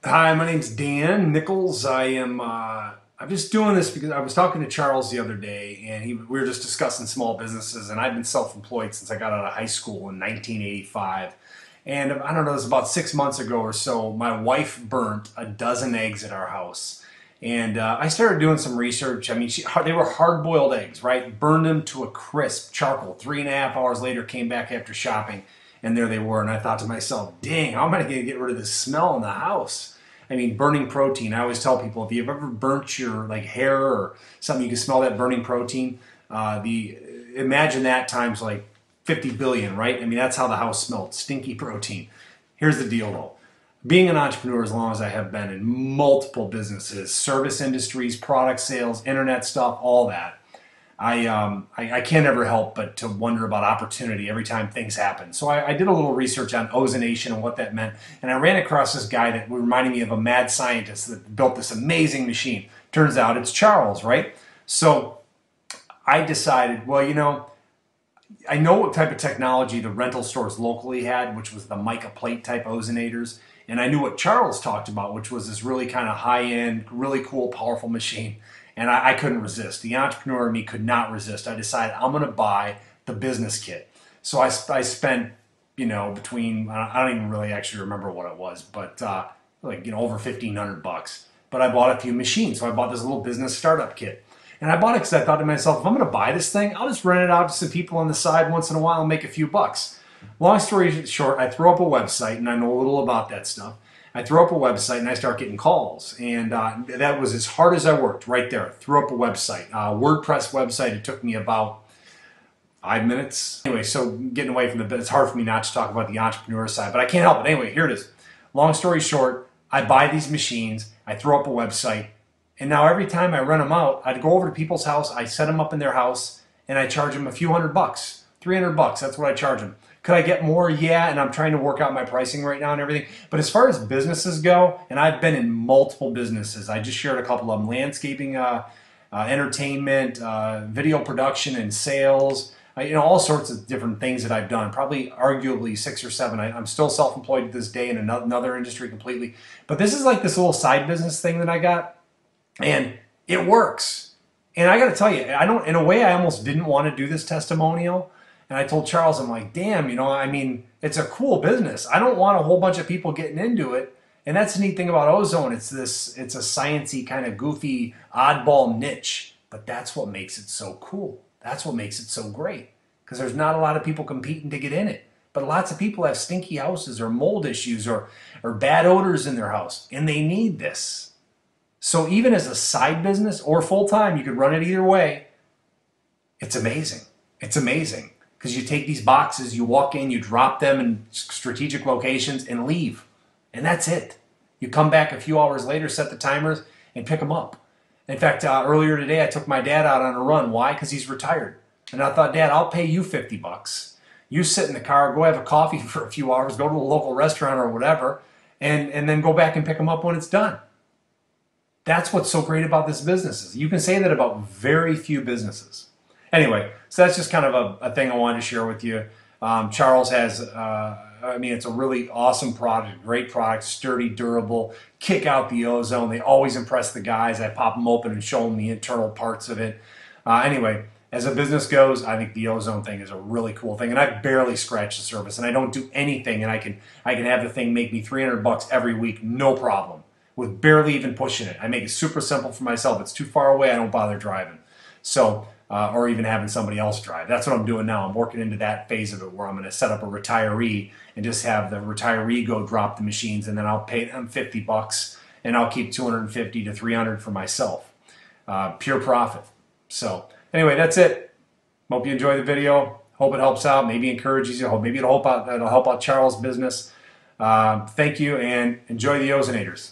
Hi, my name's Dan Nichols. I'm just doing this because I was talking to Charles the other day, and we were just discussing small businesses. And I've been self-employed since I got out of high school in 1985. And I don't know, it was about 6 months ago or so. My wife burnt a dozen eggs at our house, and I started doing some research. I mean, they were hard-boiled eggs, right? Burned them to a crisp, charcoal. 3.5 hours later, came back after shopping, and there they were. And I thought to myself, dang, how am I going to get rid of this smell in the house? I mean, burning protein. I always tell people if you've ever burnt your like hair or something, you can smell that burning protein. The Imagine that times like 50 billion, right? I mean, that's how the house smelled, stinky protein. Here's the deal, though. Being an entrepreneur as long as I have been in multiple businesses, service industries, product sales, internet stuff, all that, I can't ever help but to wonder about opportunity every time things happen. So I did a little research on ozonation and what that meant, and I ran across this guy that reminded me of a mad scientist that built this amazing machine. Turns out it's Charles, right? So I decided, well, I know what type of technology the rental stores locally had, which was the mica plate type ozonators. And I knew what Charles talked about, which was this really kind of high end, really cool, powerful machine. And I couldn't resist. The entrepreneur in me could not resist. I decided I'm going to buy the business kit. So I spent, between, I don't even really actually remember what it was, but over 1,500 bucks. But I bought a few machines. So I bought this little business startup kit. And I bought it because I thought to myself, if I'm going to buy this thing, I'll just rent it out to some people on the side once in a while and make a few bucks. Long story short, I throw up a website, and I know a little about that stuff. I throw up a website, and I start getting calls. And that was as hard as I worked right there. I threw up a website, WordPress website. It took me about 5 minutes. Anyway, so getting away from it's hard for me not to talk about the entrepreneur side, but I can't help it. Anyway, here it is. Long story short, I buy these machines, I throw up a website, and now every time I rent them out, I'd go over to people's house, I set them up in their house, and I charge them a few $100, 300 bucks. That's what I charge them. Could I get more? Yeah, and I'm trying to work out my pricing right now and everything. But as far as businesses go, and I've been in multiple businesses, I just shared a couple of them: landscaping, entertainment, video production, and sales. All sorts of different things that I've done. Probably, arguably, six or seven. I'm still self-employed to this day in another industry completely. But this is like this little side business thing that I got, and it works. And I got to tell you, in a way, I almost didn't want to do this testimonial. And I told Charles, I'm like, damn, it's a cool business. I don't want a whole bunch of people getting into it. And that's the neat thing about Ozone. It's a sciencey kind of goofy oddball niche, but that's what makes it so cool. That's what makes it so great, because there's not a lot of people competing to get in it. But lots of people have stinky houses or mold issues or bad odors in their house, and they need this. So even as a side business or full time, you could run it either way. It's amazing. It's amazing. Because you take these boxes, you walk in, you drop them in strategic locations and leave. And that's it. You come back a few hours later, set the timers, and pick them up. In fact, earlier today, I took my dad out on a run. Why? Because he's retired. And I thought, Dad, I'll pay you 50 bucks. You sit in the car, go have a coffee for a few hours, go to a local restaurant or whatever, and then go back and pick them up when it's done. That's what's so great about this business. You can say that about very few businesses. Anyway, so that's just kind of a thing I wanted to share with you. Charles has, it's a really awesome product, great product, sturdy, durable, kick out the ozone. They always impress the guys. I pop them open and show them the internal parts of it. Anyway, as a business goes, I think the ozone thing is a really cool thing, and I barely scratch the surface, and I don't do anything, and I can have the thing make me 300 bucks every week, no problem, with barely even pushing it. I make it super simple for myself. It's too far away, I don't bother driving. So, or even having somebody else drive. That's what I'm doing now. I'm working into that phase of it where I'm going to set up a retiree and just have the retiree go drop the machines, and then I'll pay them 50 bucks and I'll keep 250 to 300 for myself. Pure profit. So anyway, that's it. Hope you enjoy the video. Hope it helps out. Maybe encourages you. Maybe it'll help out Charles' business. Thank you, and enjoy the Ozonators.